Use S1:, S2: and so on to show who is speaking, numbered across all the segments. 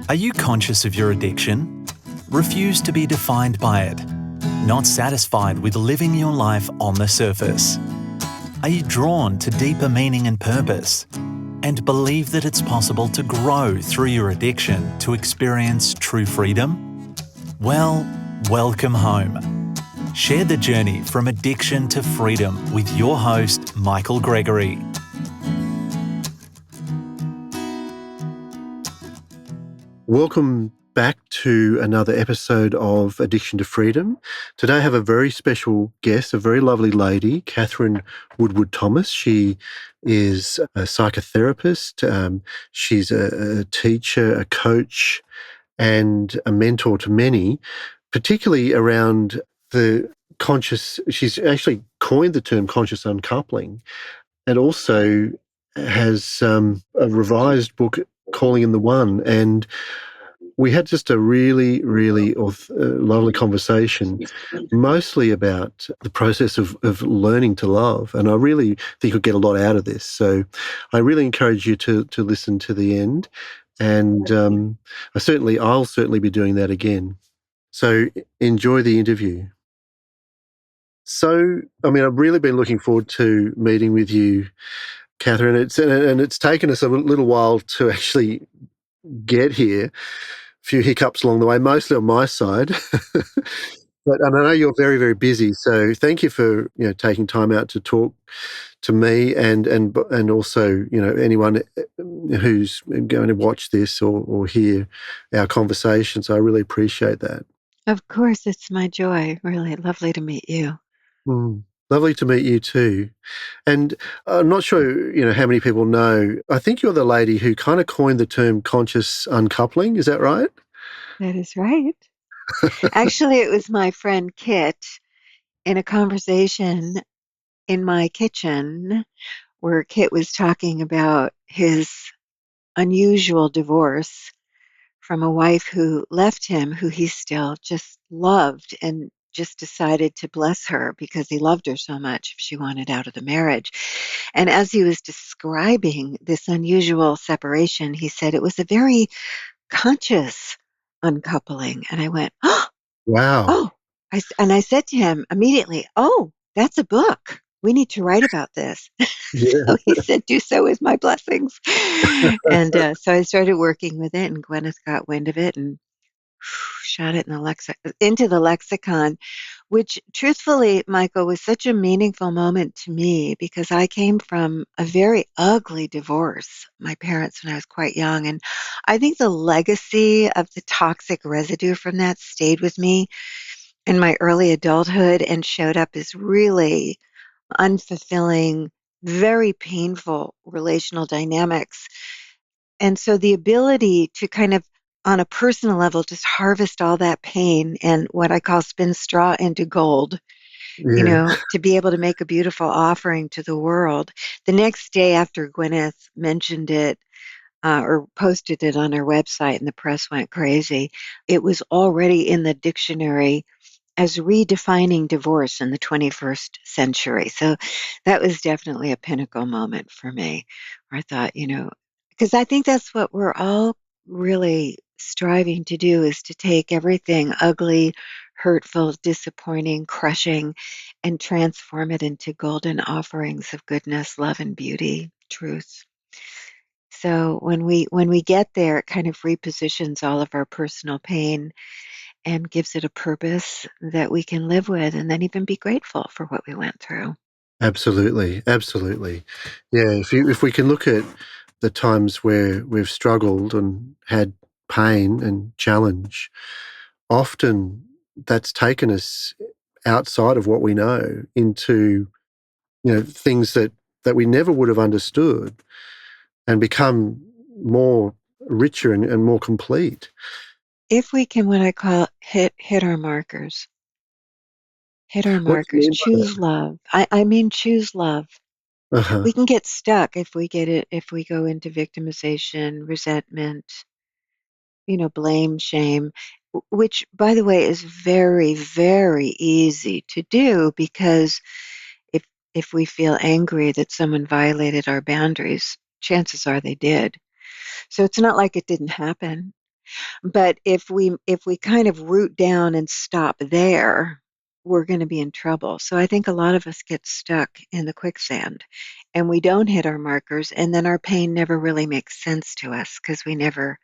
S1: Are you conscious of your addiction? Refuse to be defined by it? Not satisfied with living your life on the surface? Are you drawn to deeper meaning and purpose? And believe that it's possible to grow through your addiction to experience true freedom? Well, welcome home. Share the journey from addiction to freedom with your host, Michael Gregory.
S2: Welcome back to another episode of Addiction to Freedom. Today I have a very special guest, a very lovely lady, Katherine Woodward Thomas. She is a psychotherapist. She's a teacher, a coach, and a mentor to many, particularly around the conscious. She's actually coined the term conscious uncoupling, and also has a revised book, Calling in the One. And we had just a really, really lovely conversation, mostly about the process of learning to love. And I really think you'll get a lot out of this. So I really encourage you to listen to the end. And I'll certainly be doing that again. So enjoy the interview. So, I've really been looking forward to meeting with you, Katherine. It's taken us a little while to actually get here. Few hiccups along the way, mostly on my side. But and I know you're very, very busy, so thank you for taking time out to talk to me and also anyone who's going to watch this or hear our conversation. So I really appreciate that.
S3: Of course, it's my joy. Really lovely to meet you.
S2: Lovely to meet you too. And I'm not sure how many people know. I think you're the lady who kind of coined the term conscious uncoupling. Is that right?
S3: That is right. Actually, it was my friend Kit in a conversation in my kitchen where Kit was talking about his unusual divorce from a wife who left him, who he still just loved and just decided to bless her because he loved her so much if she wanted out of the marriage. And as he was describing this unusual separation, he said it was a very conscious uncoupling. And I went,
S2: Wow.
S3: oh, I said to him immediately, oh, that's a book. We need to write about this.
S2: Yeah.
S3: So he said, do so with my blessings. And so I started working with it, and Gwyneth got wind of it and shot it into the lexicon, which truthfully, Michael, was such a meaningful moment to me because I came from a very ugly divorce, my parents, when I was quite young. And I think the legacy of the toxic residue from that stayed with me in my early adulthood and showed up as really unfulfilling, very painful relational dynamics. And so the ability to kind of, on a personal level, just harvest all that pain and what I call spin straw into gold,
S2: Yeah.
S3: to be able to make a beautiful offering to the world. The next day after Gwyneth mentioned it, or posted it on her website and the press went crazy, it was already in the dictionary as redefining divorce in the 21st century. So that was definitely a pinnacle moment for me, where I thought, because I think that's what we're all really striving to do, is to take everything ugly, hurtful, disappointing, crushing, and transform it into golden offerings of goodness, love, and beauty, truth. So when we get there, it kind of repositions all of our personal pain and gives it a purpose that we can live with and then even be grateful for what we went through.
S2: Absolutely. Absolutely. Yeah. If we can look at the times where we've struggled and had pain and challenge, often that's taken us outside of what we know into things that we never would have understood and become more richer and more complete.
S3: If we can, what I call hit our markers,
S2: What do you mean by
S3: choose love. I mean, choose love.
S2: that? Uh-huh.
S3: We can get stuck if we go into victimization, resentment, blame, shame, which, by the way, is very, very easy to do because if we feel angry that someone violated our boundaries, chances are they did. So it's not like it didn't happen. But if we kind of root down and stop there, we're going to be in trouble. So I think a lot of us get stuck in the quicksand and we don't hit our markers, and then our pain never really makes sense to us because we never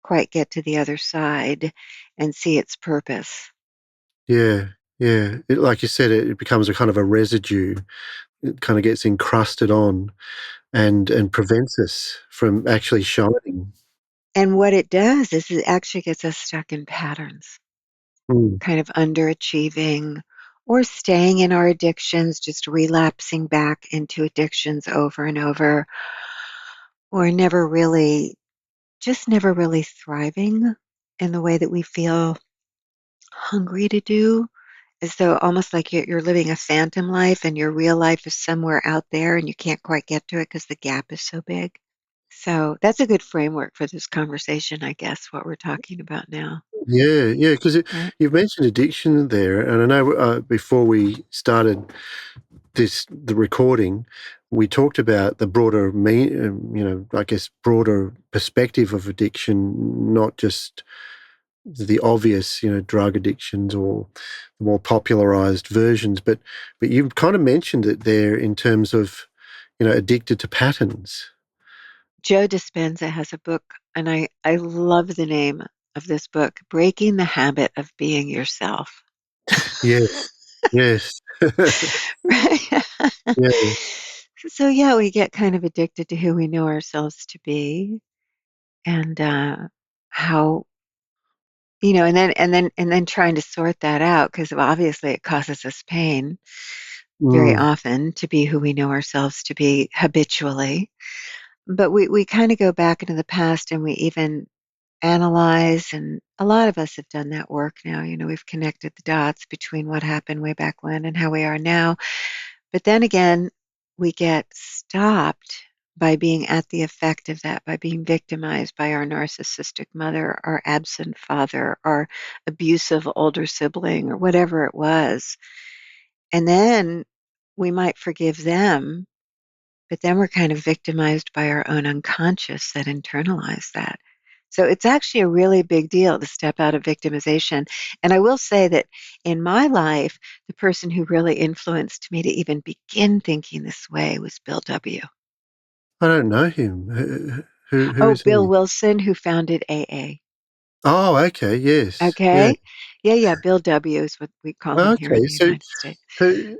S3: quite get to the other side and see its purpose.
S2: Yeah, yeah. Like you said, it becomes a kind of a residue. It kind of gets encrusted on and prevents us from actually shining.
S3: And what it does is it actually gets us stuck in patterns,
S2: Mm.
S3: kind of underachieving or staying in our addictions, just relapsing back into addictions over and over, or never really thriving in the way that we feel hungry to do, as though almost like you're living a phantom life and your real life is somewhere out there and you can't quite get to it because the gap is so big. So that's a good framework for this conversation, I guess, what we're talking about now,
S2: Yeah, yeah, because
S3: right?
S2: you've mentioned addiction there, and I know before we started the recording, we talked about the broader, I guess, broader perspective of addiction, not just the obvious, drug addictions or the more popularized versions, but you've kind of mentioned it there in terms of, addicted to patterns.
S3: Joe Dispenza has a book, and I love the name of this book, Breaking the Habit of Being Yourself.
S2: Yes, yes,
S3: Right?
S2: yeah.
S3: So, yeah, we get kind of addicted to who we know ourselves to be and how, and then trying to sort that out because obviously it causes us pain very
S2: Mm.
S3: often to be who we know ourselves to be habitually. But we kind of go back into the past and we even analyze, and a lot of us have done that work now. We've connected the dots between what happened way back when and how we are now. But then again, we get stopped by being at the effect of that, by being victimized by our narcissistic mother, our absent father, our abusive older sibling, or whatever it was. And then we might forgive them, but then we're kind of victimized by our own unconscious that internalized that. So it's actually a really big deal to step out of victimization. And I will say that in my life, the person who really influenced me to even begin thinking this way was Bill W.
S2: I don't know him. Who
S3: Oh,
S2: is
S3: Bill
S2: he?
S3: Wilson, who founded AA.
S2: Oh, okay, yes, yeah.
S3: Okay. Yeah, yeah. Bill W. is what we call him here in
S2: Okay,
S3: the United States.
S2: so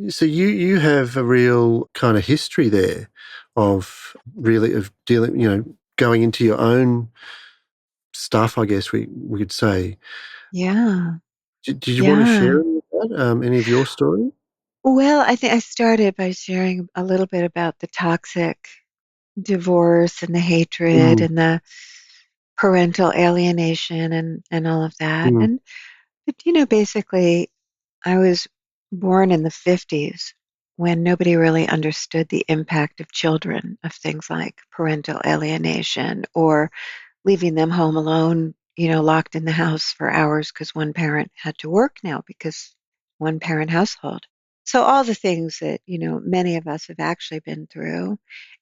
S2: so you have a real kind of history there of really of dealing, going into your own stuff, I guess we could say.
S3: Yeah.
S2: Did you want to share
S3: Yeah.
S2: any of that? Any of your story?
S3: Well, I think I started by sharing a little bit about the toxic divorce and the hatred
S2: Mm,
S3: and the parental alienation and all of that.
S2: mm,
S3: And but basically I was born in the 50s when nobody really understood the impact of children of things like parental alienation or leaving them home alone, locked in the house for hours because one parent had to work now because one parent household. So all the things that, many of us have actually been through,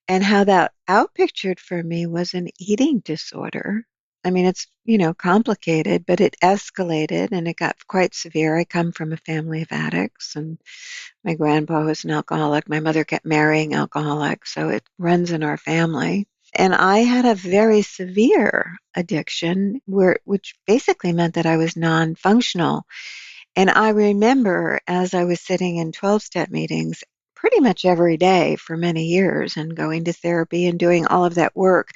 S3: and how that outpictured for me was an eating disorder. I mean, it's, complicated, but it escalated and it got quite severe. I come from a family of addicts, and my grandpa was an alcoholic. My mother kept marrying alcoholics, so it runs in our family. And I had a very severe addiction which basically meant that I was non-functional. And I remember as I was sitting in 12-step meetings pretty much every day for many years and going to therapy and doing all of that work,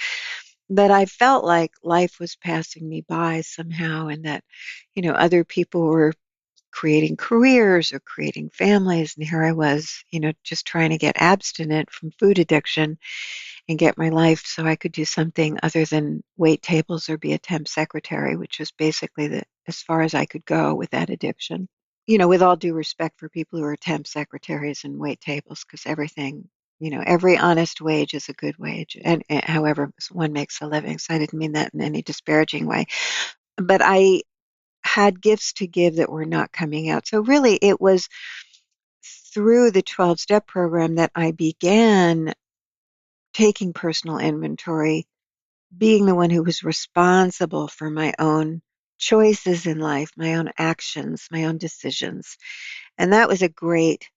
S3: that I felt like life was passing me by somehow, and that, other people were creating careers or creating families. And here I was, just trying to get abstinent from food addiction and get my life so I could do something other than wait tables or be a temp secretary, which was basically as far as I could go with that addiction. With all due respect for people who are temp secretaries and wait tables, because everything, every honest wage is a good wage, and however one makes a living. So I didn't mean that in any disparaging way. But I had gifts to give that were not coming out. So really, it was through the 12-step program that I began taking personal inventory being the one who was responsible for my own choices in life, my own actions, my own decisions. And that was a great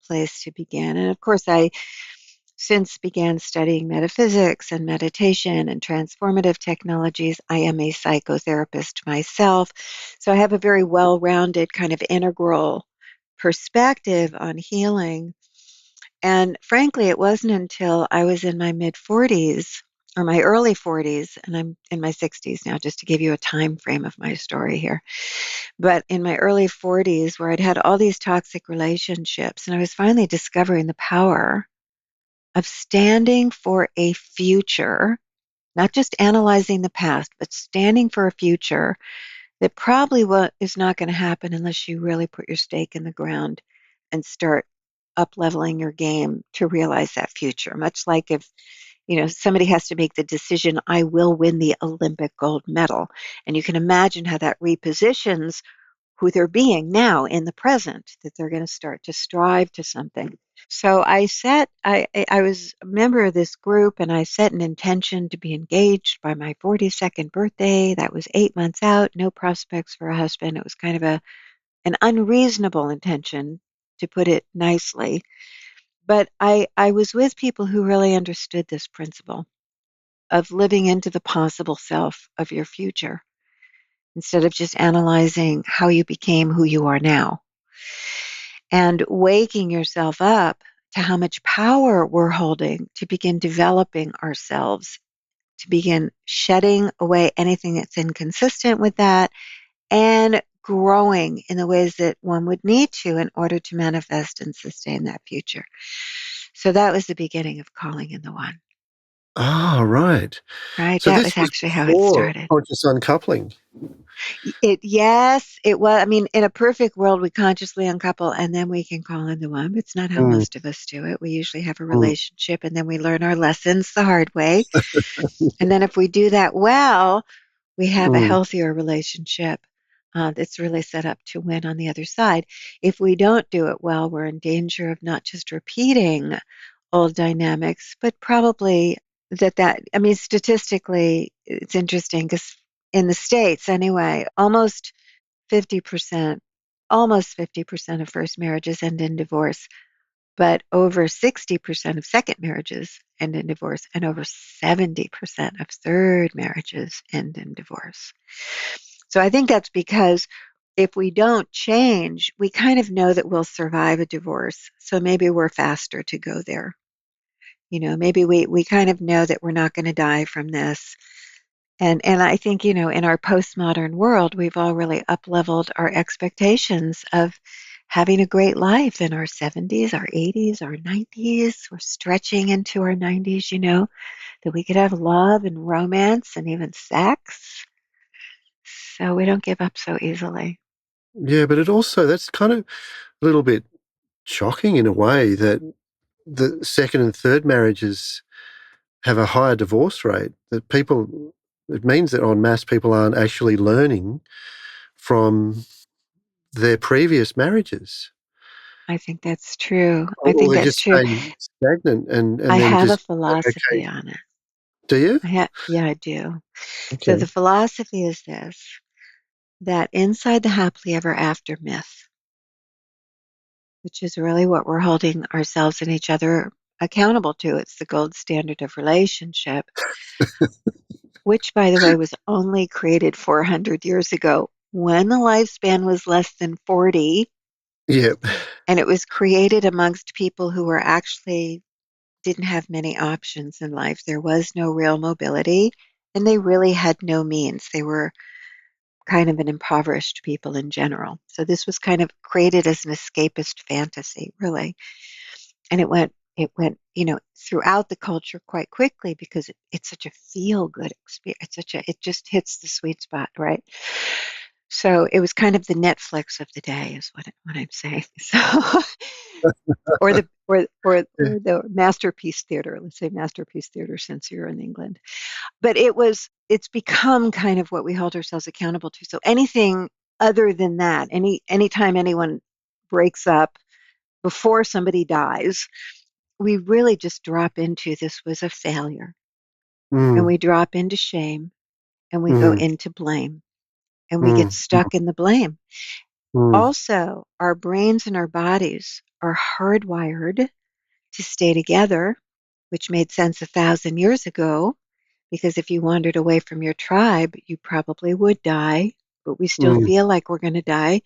S3: place to begin. And of course, I since began studying metaphysics and meditation and transformative technologies. I am a psychotherapist myself. So I have a very well rounded kind of integral perspective on healing. And frankly, it wasn't until I was in my mid 40s or my early 40s, and I'm in my 60s now, just to give you a time frame of my story here. But in my early 40s, where I'd had all these toxic relationships, and I was finally discovering the power of standing for a future, not just analyzing the past, but standing for a future that probably is not going to happen unless you really put your stake in the ground and start up leveling your game to realize that future. Much like if, somebody has to make the decision, I will win the Olympic gold medal. And you can imagine how that repositions who they're being now in the present, that they're going to start to strive to something. So I was a member of this group, and I set an intention to be engaged by my 42nd birthday. That was 8 months out, no prospects for a husband. It was kind of an unreasonable intention, to put it nicely. But I was with people who really understood this principle of living into the possible self of your future instead of just analyzing how you became who you are now, and waking yourself up to how much power we're holding to begin developing ourselves, to begin shedding away anything that's inconsistent with that, and growing in the ways that one would need to in order to manifest and sustain that future. So that was the beginning of calling in the one,
S2: Ah, right.
S3: right?
S2: So
S3: That
S2: this
S3: was
S2: was
S3: actually how it
S2: before
S3: started.
S2: conscious uncoupling.
S3: Yes, it was. I mean, in a perfect world, we consciously uncouple and then we can call in the one. But it's not how
S2: Mm,
S3: most of us do it. We usually have a
S2: mm,
S3: relationship and then we learn our lessons the hard way. And then if we do that well, we have a
S2: mm.
S3: healthier relationship that's really set up to win on the other side. If we don't do it well, we're in danger of not just repeating old dynamics, but probably I mean, statistically, it's interesting because in the States anyway, almost 50% of first marriages end in divorce, but over 60% of second marriages end in divorce, and over 70% of third marriages end in divorce. So I think that's because if we don't change, we kind of know that we'll survive a divorce. So maybe we're faster to go there. Maybe we kind of know that we're not going to die from this. And I think, in our postmodern world, we've all really up-leveled our expectations of having a great life in our 70s, our 80s, our 90s. We're stretching into our 90s, that we could have love and romance and even sex. So we don't give up so easily.
S2: Yeah, but that's kind of a little bit shocking in a way that the second and third marriages have a higher divorce rate. It means that en masse people aren't actually learning from their previous marriages.
S3: I think that's true. I
S2: Or
S3: think
S2: they're
S3: that's
S2: just
S3: true.
S2: staying stagnant and
S3: I
S2: then
S3: have a
S2: just like,
S3: philosophy
S2: okay,
S3: on it.
S2: do you?
S3: Yeah, I do. So the
S2: Okay.
S3: philosophy is this, that inside the happily ever after myth, which is really what we're holding ourselves and each other accountable to. It's the gold standard of relationship, which, by the way, was only created 400 years ago when the lifespan was less than 40.
S2: Yeah.
S3: And it was created amongst people who were actually didn't have many options in life. There was no real mobility, and they really had no means. They were kind of an impoverished people in general. So this was kind of created as an escapist fantasy, really. And it went throughout the culture quite quickly because it's such a feel good experience. It just hits the sweet spot, right? So it was kind of the Netflix of the day, is what I'm saying. So, or the masterpiece theater. Let's say masterpiece theater, since you're in England. But it's become kind of what we hold ourselves accountable to. So anything other than that, anytime anyone breaks up before somebody dies, we really just drop into this was a failure. and
S2: Mm,
S3: we drop into shame and we go
S2: mm,
S3: into blame and we get
S2: mm,
S3: stuck in the blame.
S2: mm,
S3: Also, our brains and our bodies are hardwired to stay together, which made sense 1,000 years ago, because if you wandered away from your tribe, you probably would die, but we still
S2: mm,
S3: feel like we're going to die.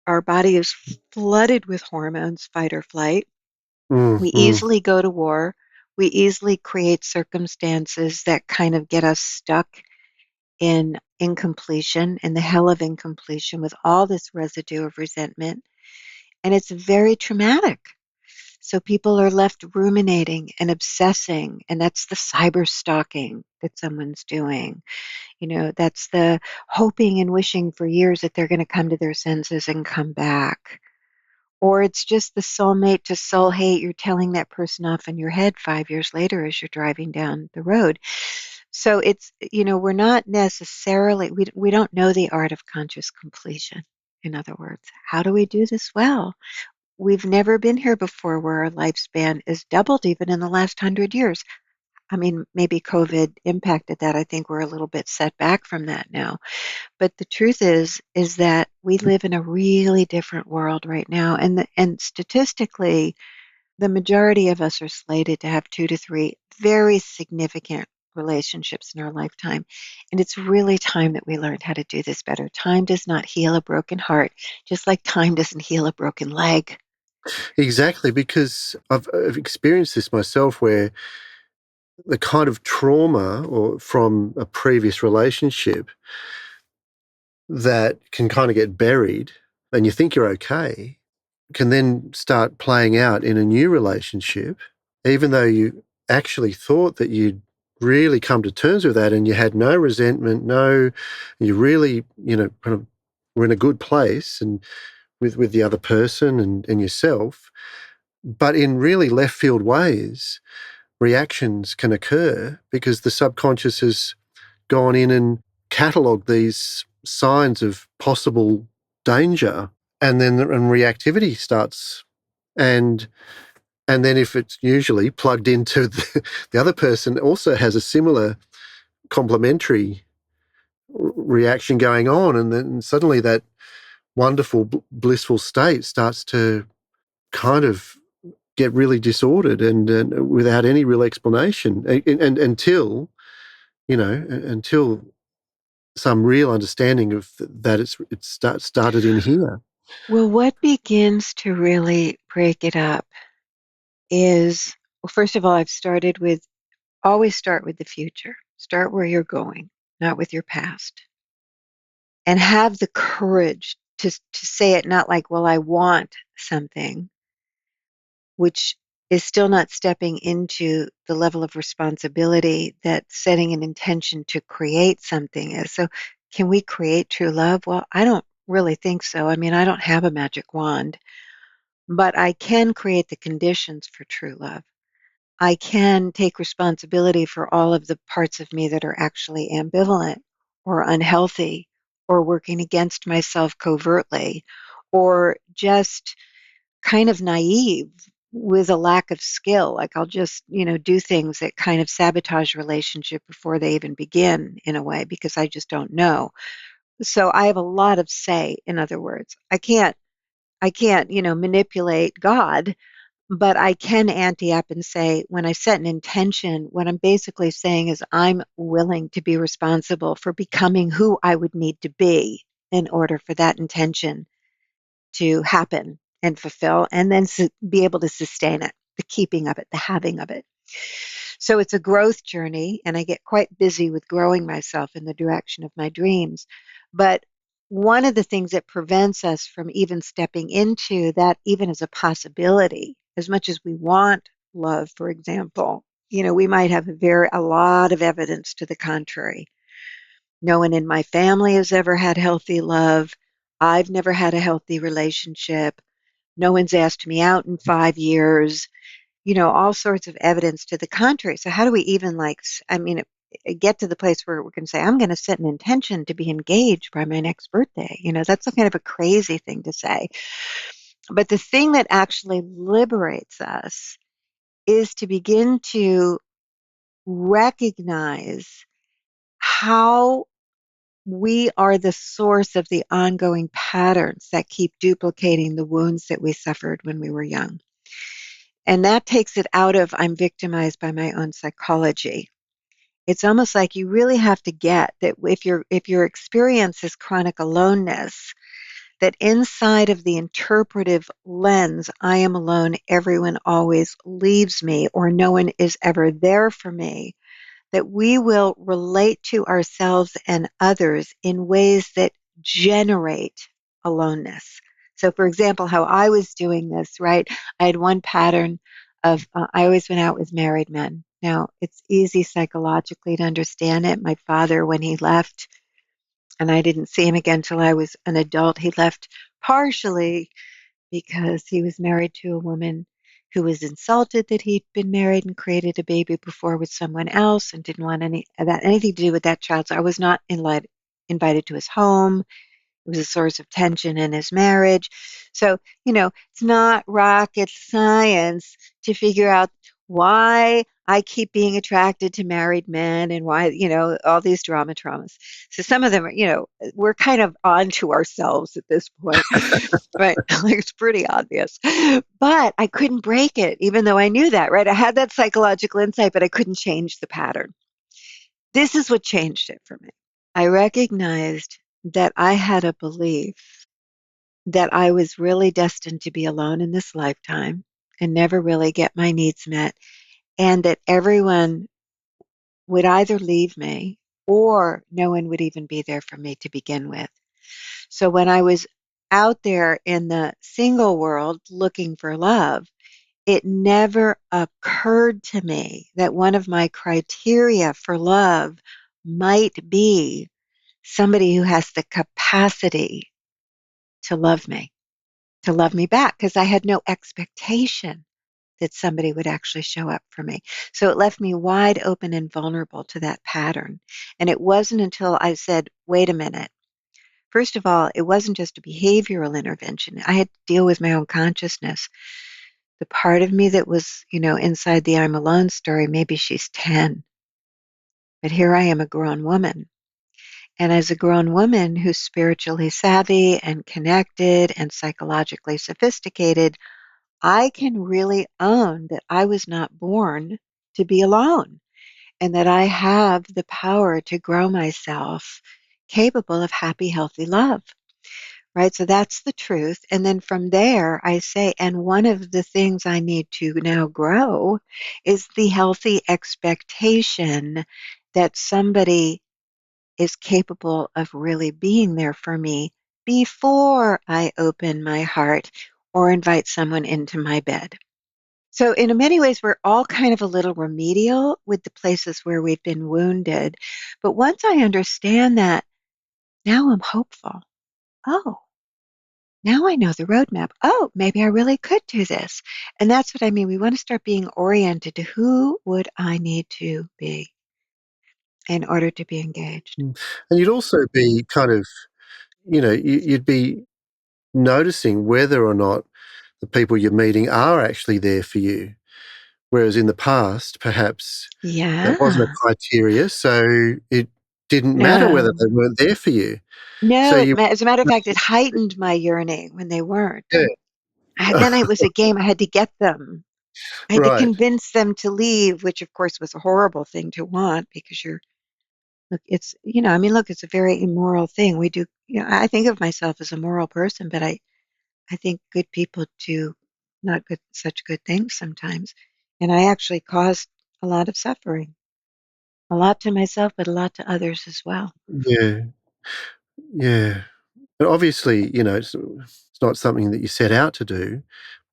S3: Our body is flooded with hormones, fight or flight.
S2: mm,
S3: We
S2: mm,
S3: easily go to war. We easily create circumstances that kind of get us stuck in incompletion, in the hell of incompletion with all this residue of resentment. And it's very traumatic. So people are left ruminating and obsessing, and that's the cyber stalking that someone's doing. That's the hoping and wishing for years that they're going to come to their senses and come back. Or it's just the soulmate to soul hate. You're telling that person off in your head 5 years later as you're driving down the road. So we're not necessarily, we don't know the art of conscious completion. In other words, how do we do this well? We've never been here before where our lifespan is doubled even in the last 100 years. I mean, maybe COVID impacted that. I think we're a little bit set back from that now. But the truth is that we live in a really different world right now. And statistically, the majority of us are slated to have 2 to 3 very significant relationships in our lifetime. And it's really time that we learned how to do this better. Time does not heal a broken heart, just like time doesn't heal a broken leg.
S2: exactly, because I've experienced this myself where the kind of trauma or from a previous relationship that can kind of get buried and you think you're okay can then start playing out in a new relationship, even though you actually thought that you'd really come to terms with that and you had no resentment, you really, kind of were in a good place and with the other person and yourself. But in really left field ways, reactions can occur because the subconscious has gone in and catalogued these signs of possible danger, and then reactivity starts. And and then if it's usually plugged into the other person also has a similar complementary reaction going on, and then suddenly that wonderful blissful state starts to kind of get really disordered and without any real explanation, and until until some real understanding of that started in here.
S3: Well, what begins to really break it up is, well, first of all, I've started with always start with the future. Start where you're going, not with your past. And have the courage to say it not like, well, I want something, which is still not stepping into the level of responsibility that setting an intention to create something is. So, can we create true love? Well, I don't really think so. I mean, I don't have a magic wand, but I can create the conditions for true love. I can take responsibility for all of the parts of me that are actually ambivalent or unhealthy or working against myself covertly or just kind of naive with a lack of skill. Like I'll just, do things that kind of sabotage relationship before they even begin in a way because I just don't know. So I have a lot of say, in other words. I can't, manipulate God, but I can ante up and say, when I set an intention, what I'm basically saying is I'm willing to be responsible for becoming who I would need to be in order for that intention to happen and fulfill, and then be able to sustain it, the keeping of it, the having of it. So it's a growth journey, and I get quite busy with growing myself in the direction of my dreams. But one of the things that prevents us from even stepping into that, even as a possibility, as much as we want love, for example, we might have a lot of evidence to the contrary. No one in my family has ever had healthy love. I've never had a healthy relationship. No one's asked me out in 5 years, all sorts of evidence to the contrary. So how do we even get to the place where we can say, I'm going to set an intention to be engaged by my next birthday? That's a kind of a crazy thing to say. But the thing that actually liberates us is to begin to recognize how we are the source of the ongoing patterns that keep duplicating the wounds that we suffered when we were young. And that takes it out of I'm victimized by my own psychology. It's almost like you really have to get that if your experience is chronic aloneness, that inside of the interpretive lens, I am alone, everyone always leaves me, or no one is ever there for me, that we will relate to ourselves and others in ways that generate aloneness. So, for example, how I was doing this, right? I had one pattern of I always went out with married men. Now, it's easy psychologically to understand it. My father, when he left, and I didn't see him again till I was an adult, he left partially because he was married to a woman who was insulted that he'd been married and created a baby before with someone else and didn't want anything to do with that child. So I was not invited to his home. It was a source of tension in his marriage. So, it's not rocket science to figure out why I keep being attracted to married men and why, all these traumas. So some of them are, we're kind of onto ourselves at this point, right? Like it's pretty obvious. But I couldn't break it, even though I knew that, right? I had that psychological insight, but I couldn't change the pattern. This is what changed it for me. I recognized that I had a belief that I was really destined to be alone in this lifetime and never really get my needs met, and that everyone would either leave me or no one would even be there for me to begin with. So when I was out there in the single world looking for love, it never occurred to me that one of my criteria for love might be somebody who has the capacity to love me back, because I had no expectation that somebody would actually show up for me. So it left me wide open and vulnerable to that pattern. And it wasn't until I said, wait a minute. First of all, it wasn't just a behavioral intervention. I had to deal with my own consciousness. The part of me that was, inside the I'm alone story, maybe she's 10. But here I am, a grown woman. And as a grown woman who's spiritually savvy and connected and psychologically sophisticated, I can really own that I was not born to be alone and that I have the power to grow myself capable of happy, healthy love. Right? So that's the truth. And then from there, I say, and one of the things I need to now grow is the healthy expectation that somebody is capable of really being there for me before I open my heart or invite someone into my bed. So, in many ways, we're all kind of a little remedial with the places where we've been wounded. But once I understand that, now I'm hopeful. Oh, now I know the roadmap. Oh, maybe I really could do this. And that's what I mean. We want to start being oriented to who would I need to be in order to be engaged.
S2: And you'd also be kind of, you'd be noticing whether or not the people you're meeting are actually there for you. Whereas in the past, perhaps that wasn't a
S3: Yeah.
S2: criteria, so it didn't matter whether
S3: No.
S2: they weren't there for you. So
S3: No,
S2: you
S3: as a matter of fact, it heightened my yearning when they weren't.
S2: yeah,
S3: Then it was a game. I had to get them. I had to
S2: right.
S3: convince them to leave, which of course was a horrible thing to want because look, look, it's a very immoral thing. We do, I think of myself as a moral person, but I think good people do not such good things sometimes. And I actually caused a lot of suffering, a lot to myself, but a lot to others as well.
S2: Yeah, yeah. But obviously, it's not something that you set out to do,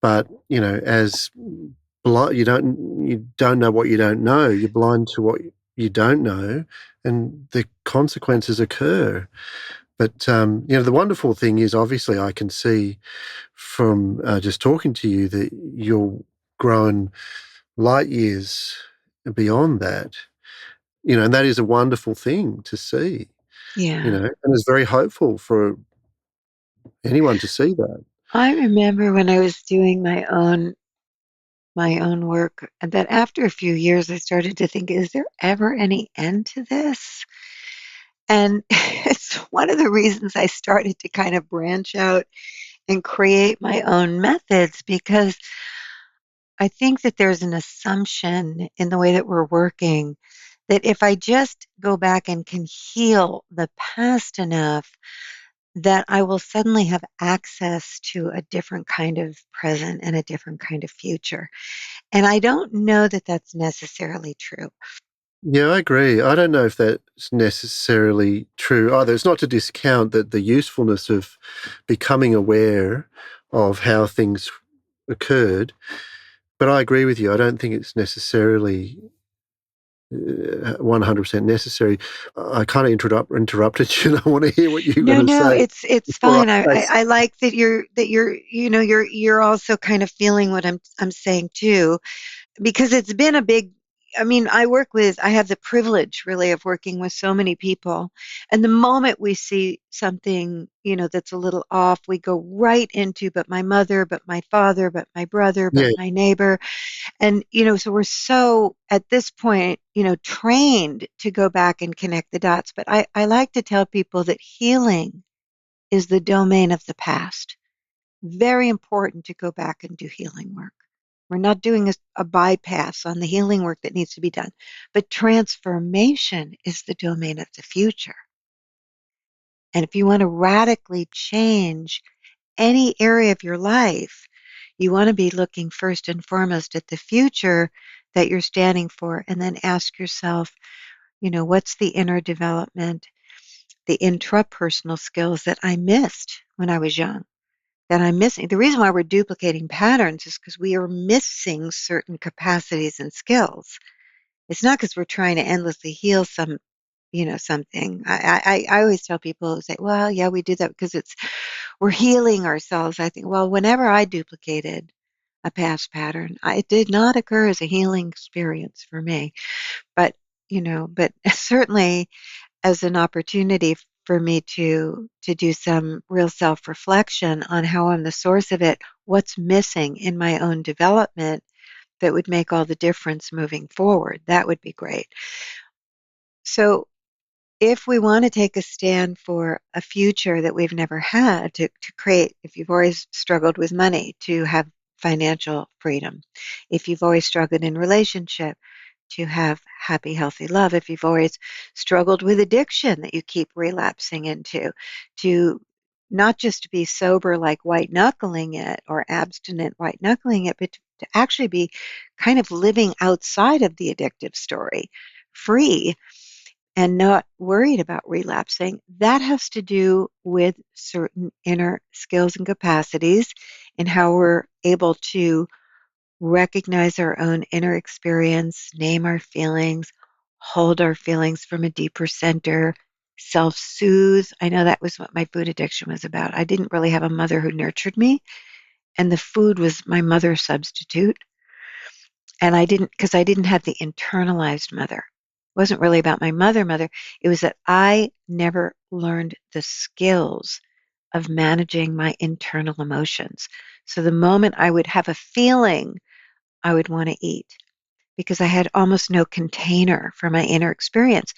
S2: but, as you don't know what you don't know. You're blind to what you don't know, and the consequences occur. But, the wonderful thing is obviously I can see from, just talking to you that you're growing light years beyond that, and that is a wonderful thing to see,
S3: Yeah.
S2: and it's very hopeful for anyone to see that.
S3: I remember when I was doing my own my own work, and that after a few years, I started to think, is there ever any end to this? And it's one of the reasons I started to kind of branch out and create my own methods, because I think that there's an assumption in the way that we're working that if I just go back and can heal the past enough, that I will suddenly have access to a different kind of present and a different kind of future. And I don't know that that's necessarily true.
S2: Yeah, I agree. I don't know if that's necessarily true either. It's not to discount that the usefulness of becoming aware of how things occurred, but I agree with you. I don't think it's necessarily 100% necessary. I kind of interrupted you, and I want to hear what you're
S3: No,
S2: going to
S3: no,
S2: say
S3: it's
S2: before
S3: fine.
S2: I say.
S3: I like that you're you're also kind of feeling what I'm saying too, because it's been a big, I mean, I have the privilege really of working with so many people. And the moment we see something, that's a little off, we go right into, but my mother, but my father, but my brother, but
S2: Yeah,
S3: my neighbor. And, so we're so at this point, trained to go back and connect the dots. But I like to tell people that healing is the domain of the past. Very important to go back and do healing work. We're not doing a bypass on the healing work that needs to be done, but transformation is the domain of the future. And if you want to radically change any area of your life, you want to be looking first and foremost at the future that you're standing for, and then ask yourself, what's the inner development, the intrapersonal skills that I missed when I was young? That I'm missing. The reason why we're duplicating patterns is because we are missing certain capacities and skills. It's not because we're trying to endlessly heal something. I always tell people who say, well, yeah, we do that because we're healing ourselves. I think, well, whenever I duplicated a past pattern, it did not occur as a healing experience for me. But, but certainly as an opportunity for me to do some real self-reflection on how I'm the source of it, what's missing in my own development that would make all the difference moving forward. That would be great. So if we want to take a stand for a future that we've never had, to create, if you've always struggled with money, to have financial freedom, if you've always struggled in relationship, to have happy, healthy love, if you've always struggled with addiction that you keep relapsing into, to not just to be sober, like white knuckling it, or abstinent white knuckling it, but to actually be kind of living outside of the addictive story, free and not worried about relapsing. That has to do with certain inner skills and capacities and how we're able to recognize our own inner experience, name our feelings, hold our feelings from a deeper center, self soothe. I know that was what my food addiction was about. I didn't really have a mother who nurtured me, and the food was my mother's substitute. And because I didn't have the internalized mother. It wasn't really about my mother. It was that I never learned the skills of managing my internal emotions. So the moment I would have a feeling, I would want to eat because I had almost no container for my inner experience.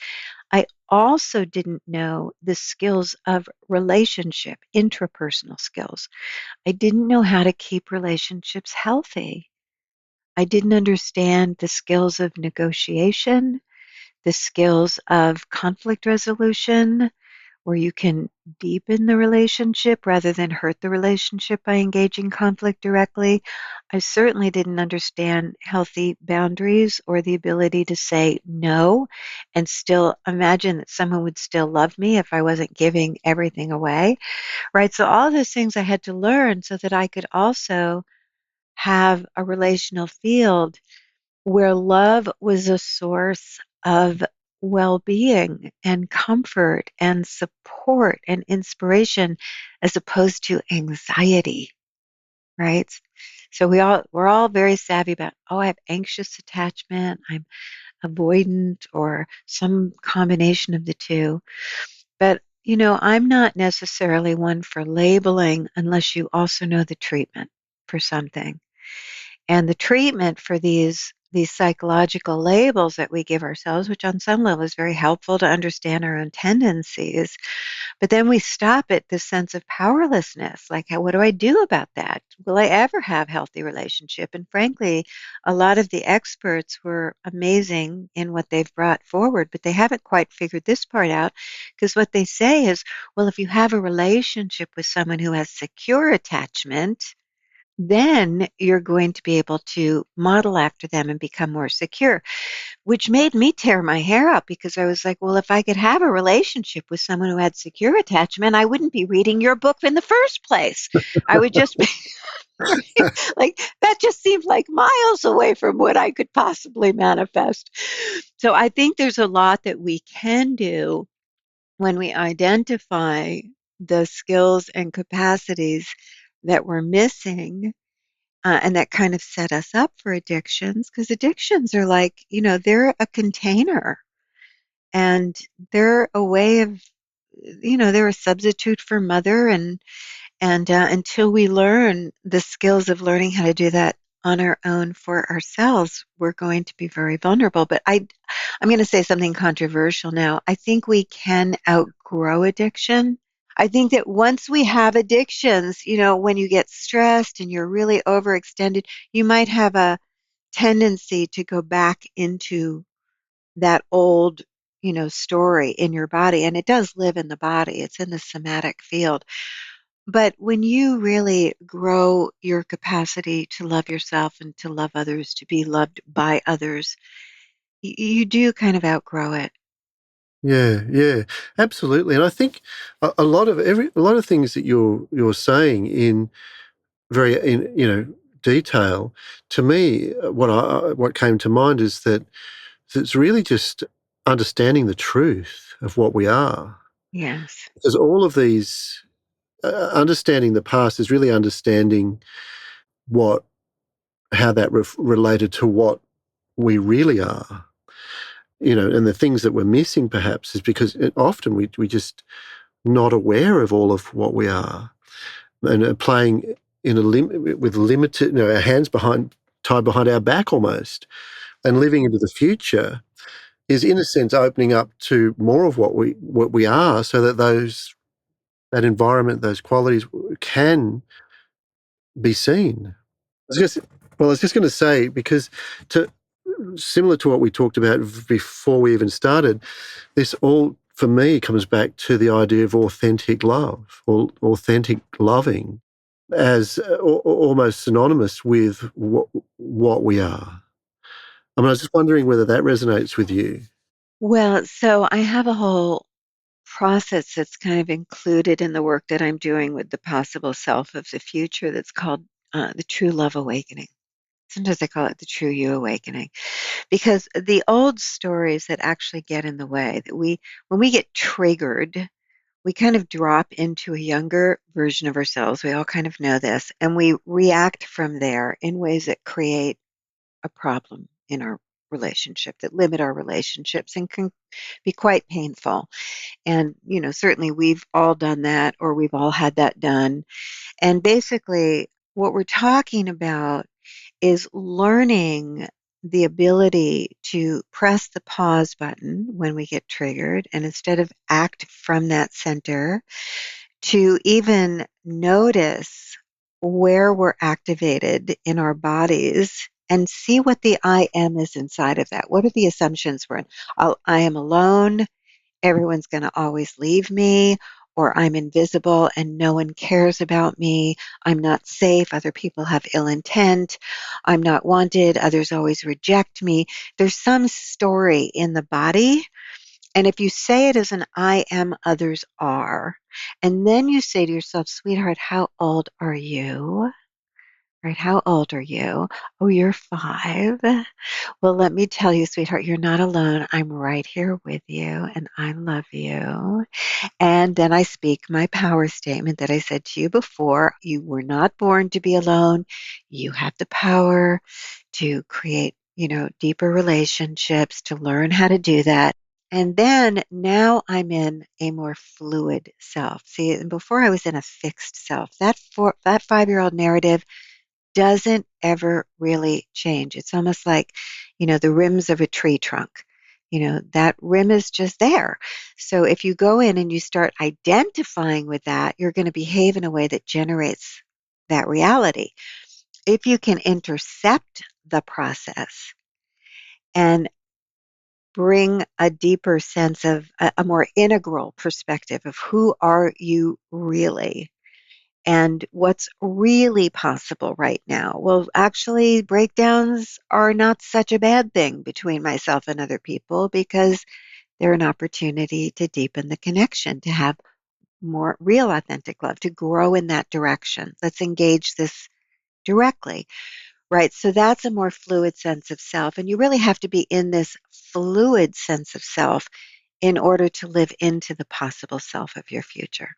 S3: I also didn't know the skills of relationship, intrapersonal skills. I didn't know how to keep relationships healthy. I didn't understand the skills of negotiation, the skills of conflict resolution, where you can deepen the relationship rather than hurt the relationship by engaging conflict directly. I certainly didn't understand healthy boundaries or the ability to say no and still imagine that someone would still love me if I wasn't giving everything away, right? So all those things I had to learn so that I could also have a relational field where love was a source of well being and comfort and support and inspiration as opposed to anxiety, right? So we're all very savvy about, oh, I have anxious attachment, I'm avoidant, or some combination of the two. But I'm not necessarily one for labeling unless you also know the treatment for something. And the treatment for these psychological labels that we give ourselves, which on some level is very helpful to understand our own tendencies, but then we stop at this sense of powerlessness. Like, what do I do about that? Will I ever have healthy relationship? And frankly, a lot of the experts were amazing in what they've brought forward, but they haven't quite figured this part out, because what they say is, well, if you have a relationship with someone who has secure attachment, then you're going to be able to model after them and become more secure, which made me tear my hair out, because I was like, well, if I could have a relationship with someone who had secure attachment, I wouldn't be reading your book in the first place. I would just be like, that just seemed like miles away from what I could possibly manifest. So I think there's a lot that we can do when we identify the skills and capacities that we're missing, and that kind of set us up for addictions, because addictions are like, they're a container, and they're a way of, they're a substitute for mother, and until we learn the skills of learning how to do that on our own for ourselves, we're going to be very vulnerable. But I'm going to say something controversial now. I think we can outgrow addiction. I think that once we have addictions, when you get stressed and you're really overextended, you might have a tendency to go back into that old, story in your body. And it does live in the body, it's in the somatic field. But when you really grow your capacity to love yourself and to love others, to be loved by others, you do kind of outgrow it.
S2: Yeah, yeah, absolutely. And I think a lot of things that you're saying in very in detail, to me, what came to mind is that it's really just understanding the truth of what we are,
S3: Yes.
S2: because all of these understanding the past is really understanding what how that related to what we really are. And the things that we're missing perhaps is because often we just not aware of all of what we are, and playing in with limited, our hands tied behind our back almost, and living into the future is in a sense opening up to more of what we are, so that that environment, those qualities can be seen. I was just going to say, because to similar to what we talked about before we even started, this all for me comes back to the idea of authentic love, or authentic loving, as almost synonymous with what we are. I mean, I was just wondering whether that resonates with you.
S3: Well, so I have a whole process that's kind of included in the work that I'm doing with the possible self of the future, that's called the true love awakening. Sometimes I call it the true you awakening, because the old stories that actually get in the way, that when we get triggered, we kind of drop into a younger version of ourselves. We all kind of know this, and we react from there in ways that create a problem in our relationship, that limit our relationships and can be quite painful. And, certainly we've all done that, or we've all had that done. And basically, what we're talking about is learning the ability to press the pause button when we get triggered, and instead of act from that center, to even notice where we're activated in our bodies and see what the I am is inside of that. What are the assumptions we're in? I am alone. Everyone's going to always leave me, or I'm invisible and no one cares about me. I'm not safe. Other people have ill intent. I'm not wanted. Others always reject me. There's some story in the body. And if you say it as an I am, others are, and then you say to yourself, sweetheart, how old are you? Right? How old are you? Oh, you're 5. Well, let me tell you, sweetheart, you're not alone. I'm right here with you, and I love you. And then I speak my power statement that I said to you before. You were not born to be alone. You have the power to create, deeper relationships, to learn how to do that. And then now I'm in a more fluid self. See, and before I was in a fixed self. That 5-year-old narrative, doesn't ever really change. It's almost like, the rims of a tree trunk. That rim is just there. So if you go in and you start identifying with that, you're going to behave in a way that generates that reality. If you can intercept the process and bring a deeper sense of a more integral perspective of who are you really and what's really possible right now. Well, actually, breakdowns are not such a bad thing between myself and other people because they're an opportunity to deepen the connection, to have more real, authentic love, to grow in that direction. Let's engage this directly. Right. So that's a more fluid sense of self. And you really have to be in this fluid sense of self in order to live into the possible self of your future.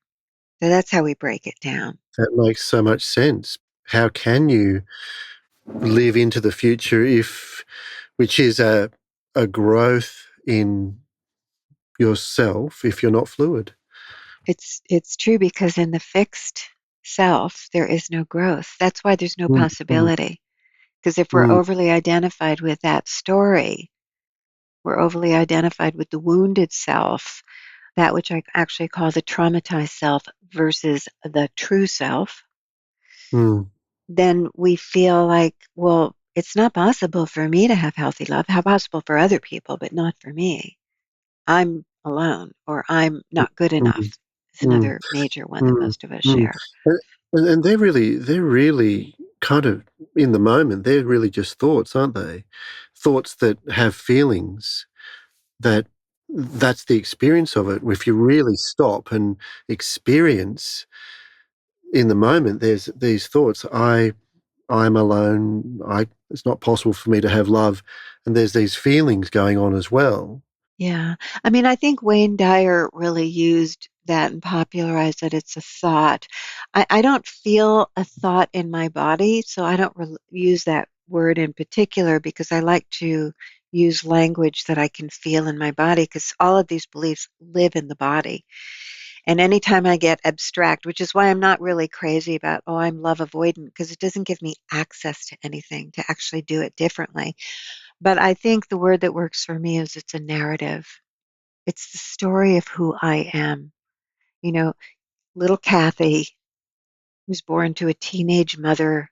S3: So that's how we break it down.
S2: That makes so much sense. How can you live into the future which is a growth in yourself if you're not fluid?
S3: It's true because in the fixed self, there is no growth. That's why there's no
S2: Mm, mm,
S3: possibility. Because if we're
S2: mm,
S3: overly identified with that story, we're overly identified with the wounded self, that which I actually call the traumatized self versus the true self,
S2: mm,
S3: then we feel like, well, it's not possible for me to have healthy love. How possible for other people, but not for me? I'm alone, or I'm not good enough.
S2: mm,
S3: Is
S2: mm,
S3: another major one that
S2: mm,
S3: most of us
S2: mm.
S3: share.
S2: And they're really kind of in the moment. They're really just thoughts, aren't they? Thoughts that have feelings. That's the experience of it. If you really stop and experience in the moment, there's these thoughts. I'm alone. It's not possible for me to have love, and there's these feelings going on as well.
S3: Yeah. I mean, I think Wayne Dyer really used that and popularized that it's a thought. I don't feel a thought in my body, so I don't use that word in particular because I like to use language that I can feel in my body because all of these beliefs live in the body. And anytime I get abstract, which is why I'm not really crazy about, oh, I'm love avoidant, because it doesn't give me access to anything to actually do it differently. But I think the word that works for me is it's a narrative. It's the story of who I am. You know, little Kathy was born to a teenage mother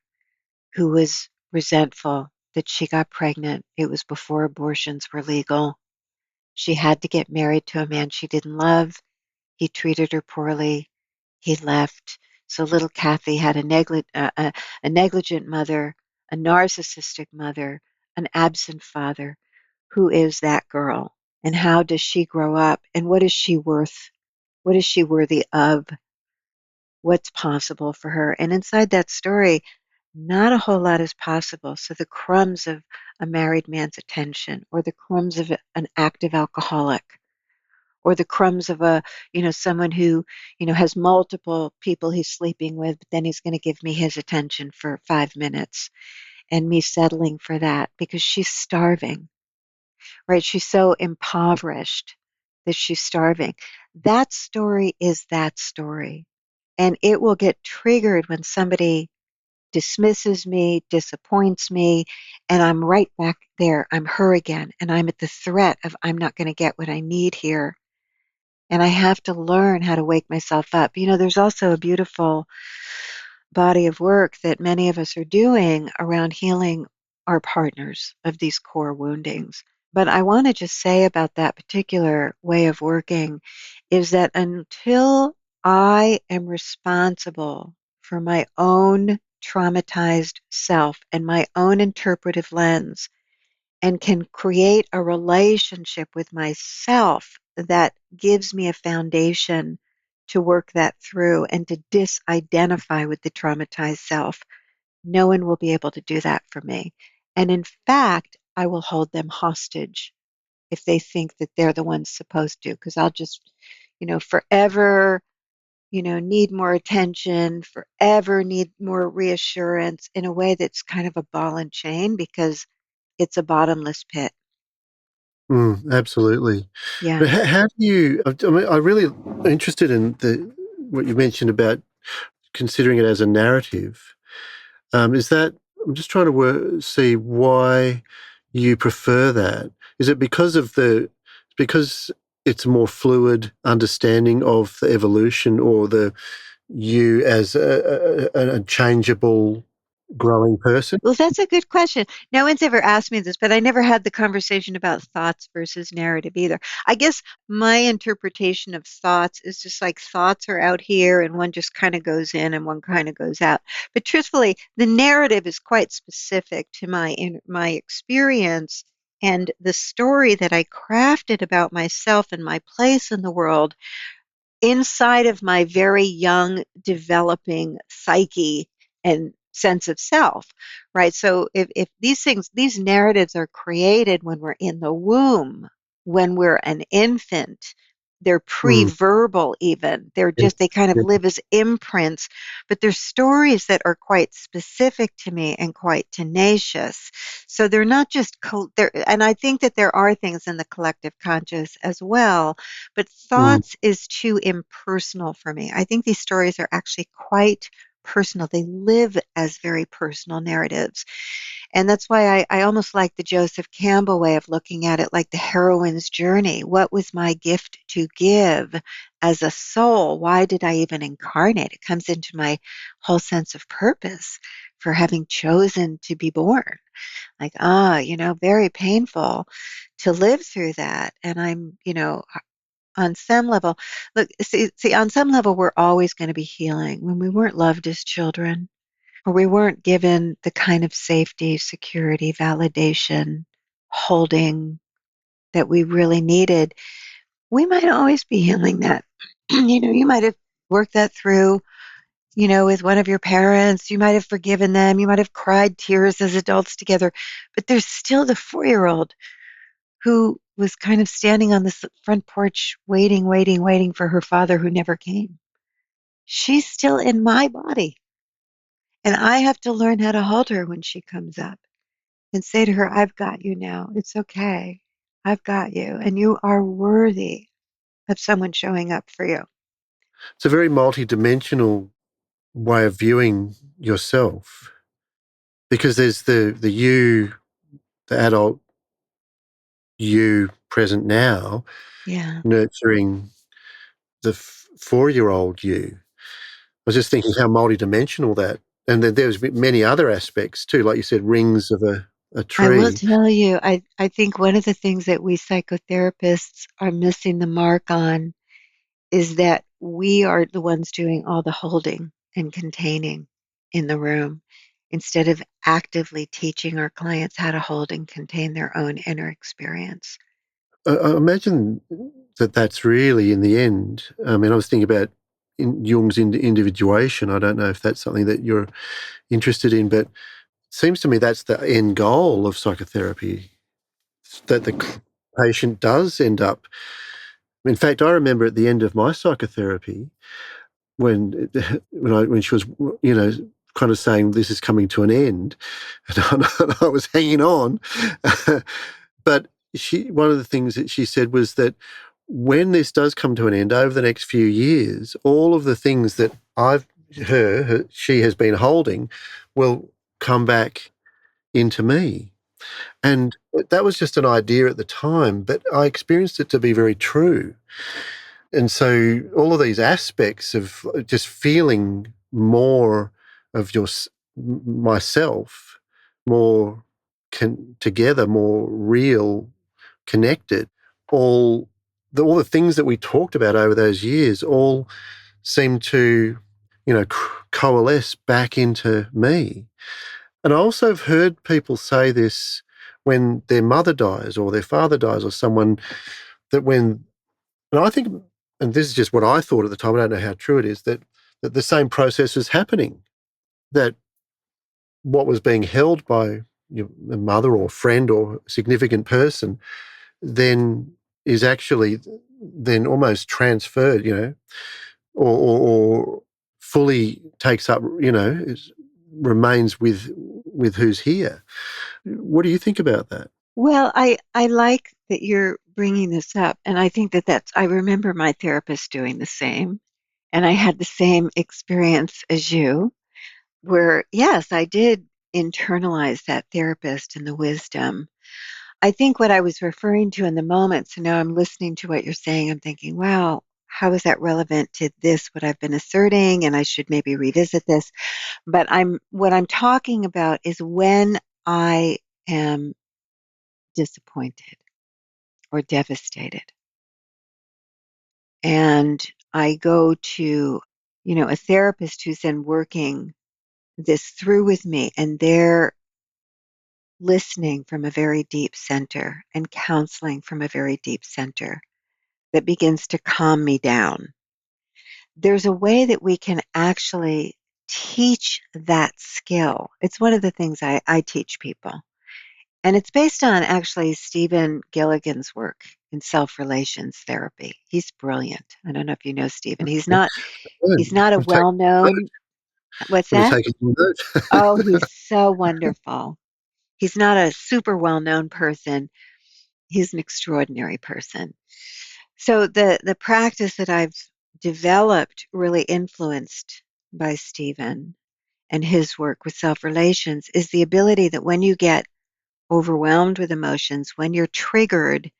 S3: who was resentful that she got pregnant. It was before abortions were legal. She had to get married to a man she didn't love. He treated her poorly. He left. So little Kathy had a negligent mother, a narcissistic mother, an absent father. Who is that girl? And how does she grow up? And what is she worth? What is she worthy of? What's possible for her? And inside that story, not a whole lot is possible. So the crumbs of a married man's attention, or the crumbs of an active alcoholic, or the crumbs of someone who, has multiple people he's sleeping with, but then he's going to give me his attention for 5 minutes and me settling for that because she's starving, right? She's so impoverished that she's starving. That story is that story. And it will get triggered when somebody dismisses me, disappoints me, and I'm right back there. I'm her again. And I'm at the threat of I'm not going to get what I need here. And I have to learn how to wake myself up. There's also a beautiful body of work that many of us are doing around healing our partners of these core woundings. But I want to just say about that particular way of working is that until I am responsible for my own traumatized self and my own interpretive lens, and can create a relationship with myself that gives me a foundation to work that through and to disidentify with the traumatized self, no one will be able to do that for me. And in fact, I will hold them hostage if they think that they're the ones supposed to, because I'll just, forever, need more attention, forever need more reassurance in a way that's kind of a ball and chain because it's a bottomless pit.
S2: Absolutely.
S3: Yeah.
S2: But how do you? I mean, I'm really interested in what you mentioned about considering it as a narrative. Is that, I'm just trying to see why you prefer that. Is it because it's a more fluid understanding of the evolution or the you as a changeable, growing person?
S3: Well, that's a good question. No one's ever asked me this, but I never had the conversation about thoughts versus narrative either. I guess my interpretation of thoughts is just like thoughts are out here and one just kind of goes in and one kind of goes out. But truthfully, the narrative is quite specific to my experience and the story that I crafted about myself and my place in the world inside of my very young developing psyche and sense of self, right? So if these narratives are created when we're in the womb, when we're an infant, they're
S2: Mm.
S3: pre-verbal even.
S2: Yeah.
S3: They kind of
S2: Yeah.
S3: live as imprints, but they're stories that are quite specific to me and quite tenacious. So they're not just, and I think that there are things in the collective conscious as well, but
S2: Mm.
S3: thoughts is too impersonal for me. I think these stories are actually quite personal. They live as very personal narratives. And that's why I almost like the Joseph Campbell way of looking at it, like the heroine's journey. What was my gift to give as a soul? Why did I even incarnate? It comes into my whole sense of purpose for having chosen to be born. Like, very painful to live through that. And I'm, on some level, look, see, on some level, we're always going to be healing. When we weren't loved as children, or we weren't given the kind of safety, security, validation, holding that we really needed, we might always be healing that. You might have worked that through, with one of your parents. You might have forgiven them. You might have cried tears as adults together. But there's still the 4-year-old who was kind of standing on this front porch waiting, waiting, waiting for her father who never came. She's still in my body. And I have to learn how to hold her when she comes up and say to her, I've got you now. It's okay. I've got you. And you are worthy of someone showing up for you.
S2: It's a very multi-dimensional way of viewing yourself because there's the you, the adult you present now,
S3: Yeah.
S2: nurturing the 4-year-old you. I was just thinking how multidimensional that, and then there's many other aspects too, like you said, rings of a
S3: I will
S2: tree.
S3: tell you, I think one of the things that we psychotherapists are missing the mark on is that we are the ones doing all the holding and containing in the room instead of actively teaching our clients how to hold and contain their own inner experience.
S2: I imagine that that's really in the end. I mean, I was thinking about Jung's individuation. I don't know if that's something that you're interested in, but it seems to me that's the end goal of psychotherapy, that the patient does end up. In fact, I remember at the end of my psychotherapy when when she was, kind of saying this is coming to an end, and I was hanging on. But one of the things that she said was that when this does come to an end over the next few years, all of the things that she has been holding will come back into me. And that was just an idea at the time, but I experienced it to be very true. And so all of these aspects of just feeling more of myself, more together, more real, connected, all the things that we talked about over those years all seem to, coalesce back into me. And I also have heard people say this when their mother dies or their father dies or someone, that and I think, and this is just what I thought at the time, I don't know how true it is, that the same process is happening, that what was being held by your mother or friend or significant person then is actually then almost transferred, or fully takes up, remains with who's here. What do you think about that?
S3: Well, I like that you're bringing this up. And I think I remember my therapist doing the same. And I had the same experience as you. where, yes, I did internalize that therapist and the wisdom. I think what I was referring to in the moment, so now I'm listening to what you're saying, I'm thinking, wow, how is that relevant to this, what I've been asserting? And I should maybe revisit this. But what I'm talking about is when I am disappointed or devastated. And I go to, a therapist who's then working this through with me, and they're listening from a very deep center and counseling from a very deep center that begins to calm me down. There's a way that we can actually teach that skill. It's one of the things I teach people. And it's based on actually Stephen Gilligan's work in self-relations therapy. He's brilliant. I don't know if you know Stephen. He's
S2: Good.
S3: not a
S2: We've taken
S3: well-known, what's
S2: would have
S3: that?
S2: taken note.
S3: Oh, he's so wonderful. He's not a super well-known person. He's an extraordinary person. So the practice that I've developed, really influenced by Stephen and his work with self-relations, is the ability that when you get overwhelmed with emotions, when you're triggered,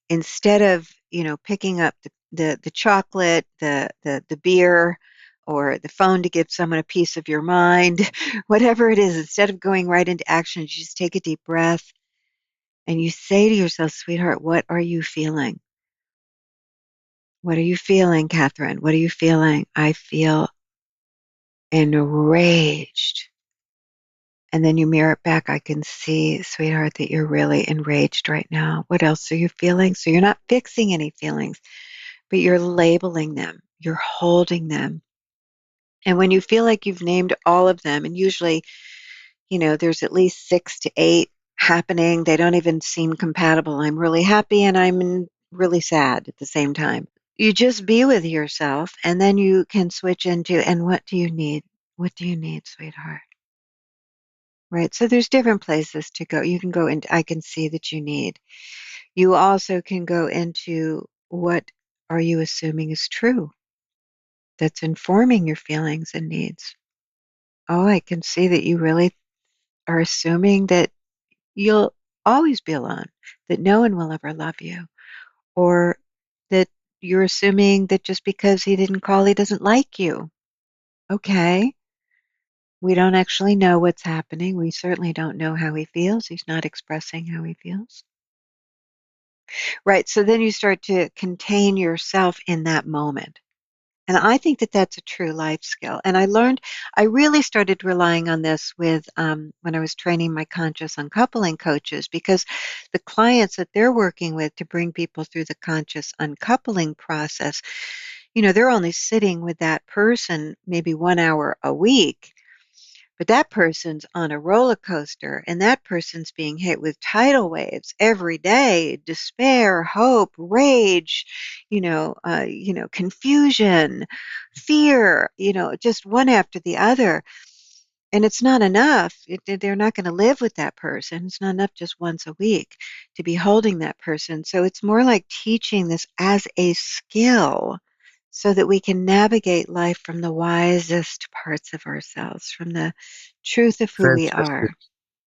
S3: instead of, picking up the chocolate, the beer, or the phone to give someone a piece of your mind, whatever it is, instead of going right into action, you just take a deep breath and you say to yourself, sweetheart, what are you feeling? What are you feeling, Catherine? What are you feeling? I feel enraged. And then you mirror it back. I can see, sweetheart, that you're really enraged right now. What else are you feeling? So you're not fixing any feelings, but you're labeling them. You're holding them. And when you feel like you've named all of them, and usually, there's at least 6 to 8 happening. They don't even seem compatible. I'm really happy and really sad at the same time. You just be with yourself, and then you can switch into, and what do you need? What do you need, sweetheart? Right. So there's different places to go. You can go into, I can see that you need. You also can go into, what are you assuming is true that's informing your feelings and needs? Oh, I can see that you really are assuming that you'll always be alone, that no one will ever love you, or that you're assuming that just because he didn't call, he doesn't like you. Okay. We don't actually know what's happening. We certainly don't know how he feels. He's not expressing how he feels. Right. So then you start to contain yourself in that moment. And I think that that's a true life skill. And I really started relying on this with when I was training my conscious uncoupling coaches, because the clients that they're working with to bring people through the conscious uncoupling process, they're only sitting with that person maybe 1 hour a week. But that person's on a roller coaster, and that person's being hit with tidal waves every day, despair, hope, rage, confusion, fear, just one after the other. And it's not enough. They're not going to live with that person. It's not enough just once a week to be holding that person. So it's more like teaching this as a skill so that we can navigate life from the wisest parts of ourselves, from the truth of who we
S2: Fantastic.
S3: are.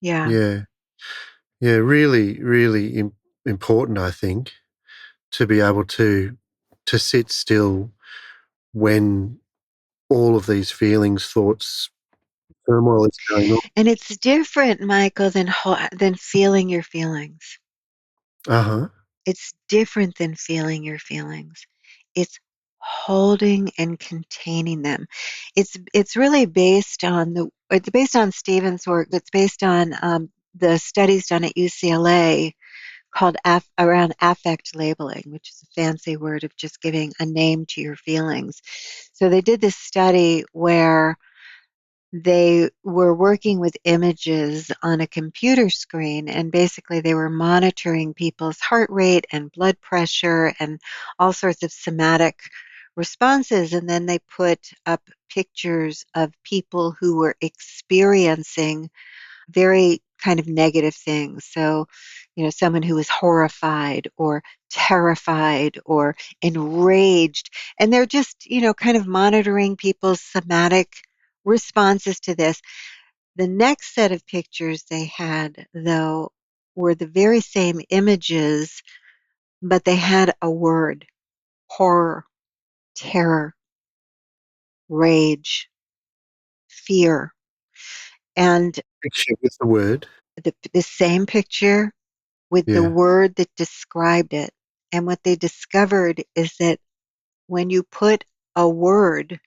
S3: Yeah.
S2: Yeah. Yeah. Really, really important, I think, to be able to sit still when all of these feelings, thoughts, turmoil is going on.
S3: And it's different, Michael, than feeling your feelings.
S2: Uh-huh.
S3: It's different than feeling your feelings. It's holding and containing them. It's really it's based on Stephen's work. It's based on the studies done at UCLA called around affect labeling, which is a fancy word of just giving a name to your feelings. So they did this study where they were working with images on a computer screen, and basically they were monitoring people's heart rate and blood pressure and all sorts of somatic responses, and then they put up pictures of people who were experiencing very kind of negative things. So, someone who was horrified or terrified or enraged, and they're just, kind of monitoring people's somatic responses to this. The next set of pictures they had, though, were the very same images, but they had a word: horror, terror, rage, fear. And
S2: Picture with the word.
S3: the same picture with the
S2: Yeah.
S3: word that described it. And what they discovered is that when you put a word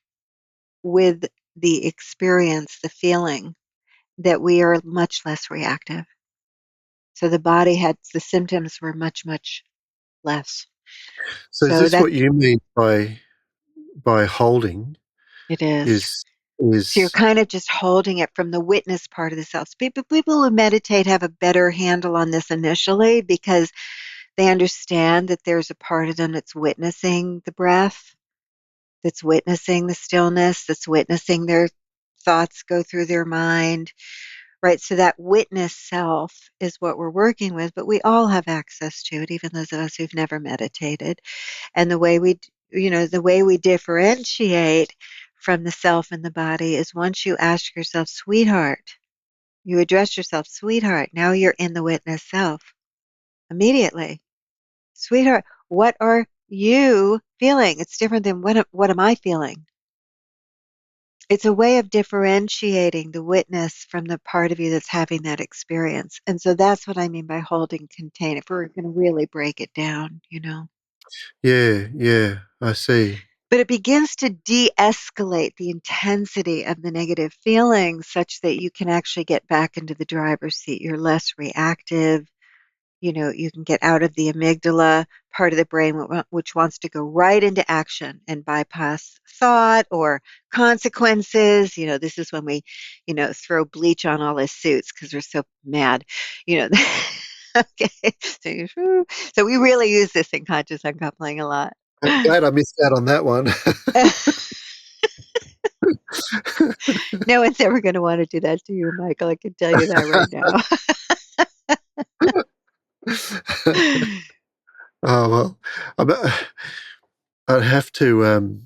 S3: with the experience, the feeling, that we are much less reactive. So the symptoms were much, much less.
S2: So is
S3: So
S2: this
S3: that
S2: what you mean by holding?
S3: it is.
S2: Is
S3: So you're
S2: is
S3: kind of just holding it from the witness part of the self. People who meditate have a better handle on this initially because they understand that there's a part of them that's witnessing the breath, that's witnessing the stillness, that's witnessing their thoughts go through their mind, right? So that witness self is what we're working with, but we all have access to it, even those of us who've never meditated. And the way we differentiate from the self and the body is once you ask yourself, sweetheart, you address yourself, sweetheart, now you're in the witness self immediately. Sweetheart, what are you feeling? It's different than what am I feeling? It's a way of differentiating the witness from the part of you that's having that experience. And so that's what I mean by holding contain. If we're going to really break it down.
S2: yeah, I see.
S3: But it begins to de escalate the intensity of the negative feelings such that you can actually get back into the driver's seat. You're less reactive. You can get out of the amygdala part of the brain which wants to go right into action and bypass thought or consequences. This is when we, throw bleach on all his suits because we're so mad. You know, okay. So we really use this in conscious uncoupling a lot.
S2: I'm glad I missed out on that one.
S3: No one's ever going to want to do that to you, Michael. I can tell you that right now.
S2: Oh, well, I'd have to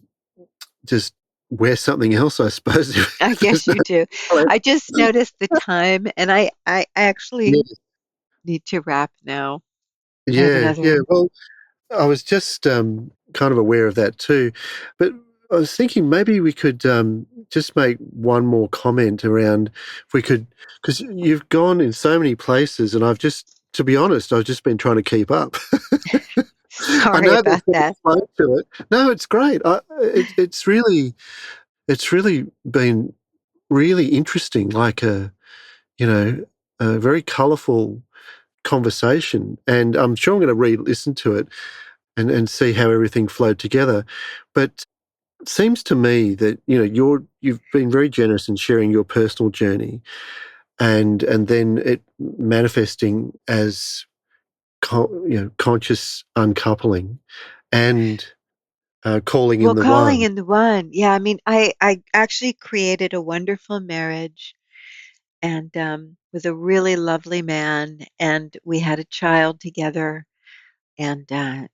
S2: just wear something else, I suppose,
S3: I
S2: if there's
S3: guess
S2: no
S3: you do.
S2: place.
S3: I just noticed the time, and I actually
S2: Yeah,
S3: need to wrap now. I have
S2: yeah.
S3: another.
S2: Well, I was just kind of aware of that too, but I was thinking maybe we could just make one more comment around if we could, because you've gone in so many places, and to be honest, I've just been trying to keep up. I
S3: Sorry
S2: know there's
S3: about
S2: been
S3: that.
S2: a flow to it. No, it's great. It's really been really interesting, like you know a very colourful conversation, and I'm sure I'm going to re-listen to it and see how everything flowed together. But it seems to me that you've been very generous in sharing your personal journey, and then it manifesting as conscious uncoupling and calling in
S3: Well,
S2: the
S3: calling
S2: one.
S3: in the one. Yeah, I mean, I actually created a wonderful marriage and with a really lovely man, and we had a child together, and for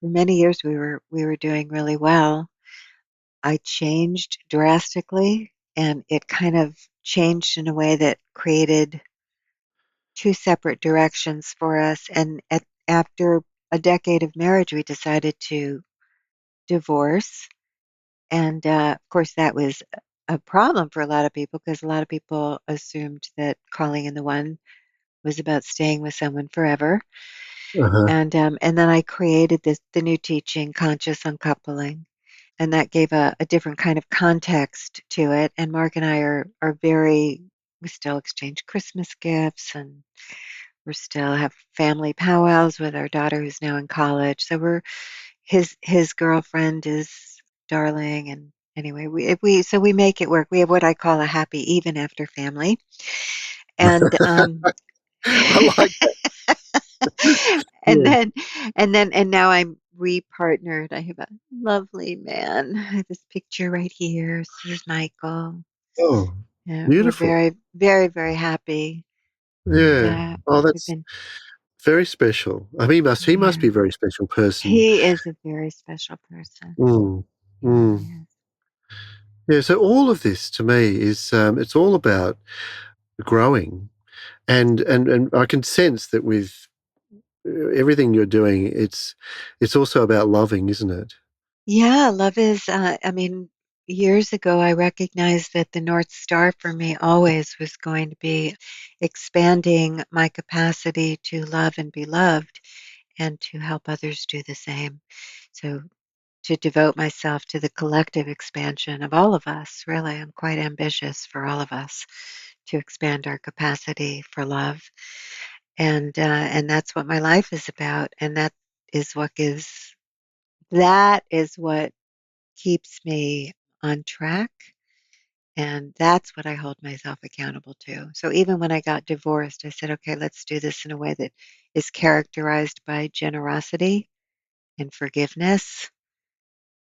S3: many years we were doing really well. I changed drastically, and it kind of changed in a way that created two separate directions for us. And after a decade of marriage, we decided to divorce. And of course, that was a problem for a lot of people because a lot of people assumed that calling in the one was about staying with someone forever.
S2: Uh-huh.
S3: And then I created the new teaching, conscious uncoupling, and that gave a different kind of context to it. And Mark and I are very we still exchange Christmas gifts, and we still have family powwows with our daughter who's now in college. So we're his girlfriend is darling, and anyway, we make it work. We have what I call a happy even after family, and
S2: I like that.
S3: and
S2: Yeah.
S3: then and now I'm repartnered. I have a lovely man. I have this picture right here. This is Michael.
S2: Oh,
S3: Yeah, we're
S2: beautiful.
S3: very, very, very happy. And
S2: Yeah. Oh,
S3: we've
S2: that's
S3: been,
S2: very special. I mean, he must
S3: yeah.
S2: be a very special person.
S3: He is a very special person.
S2: Mm,
S3: He
S2: mm.
S3: really is.
S2: Yeah, so all of this to me is it's all about growing, and I can sense that with everything you're doing, it's also about loving, isn't it?
S3: Yeah, love is, years ago, I recognized that the North Star for me always was going to be expanding my capacity to love and be loved and to help others do the same. So, to devote myself to the collective expansion of all of us, really. I'm quite ambitious for all of us to expand our capacity for love. And that's what my life is about. And is what gives, that is what keeps me on track. And that's what I hold myself accountable to. So even when I got divorced, I said, okay, let's do this in a way that is characterized by generosity and forgiveness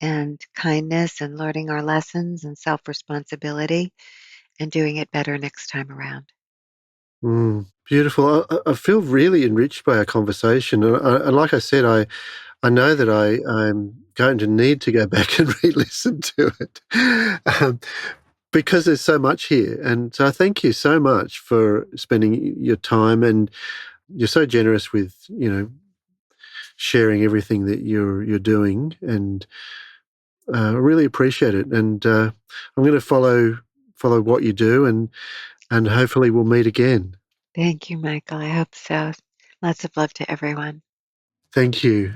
S3: and kindness and learning our lessons and self responsibility and doing it better next time around.
S2: Beautiful. I feel really enriched by our conversation, and like I said, I know that I'm going to need to go back and re-listen to it um, because there's so much here. And so I thank you so much for spending your time, and you're so generous with sharing everything that you're doing, and I really appreciate it. And I'm going to follow what you do, and hopefully we'll meet again.
S3: Thank you, Michael. I hope so. Lots of love to everyone.
S2: Thank you.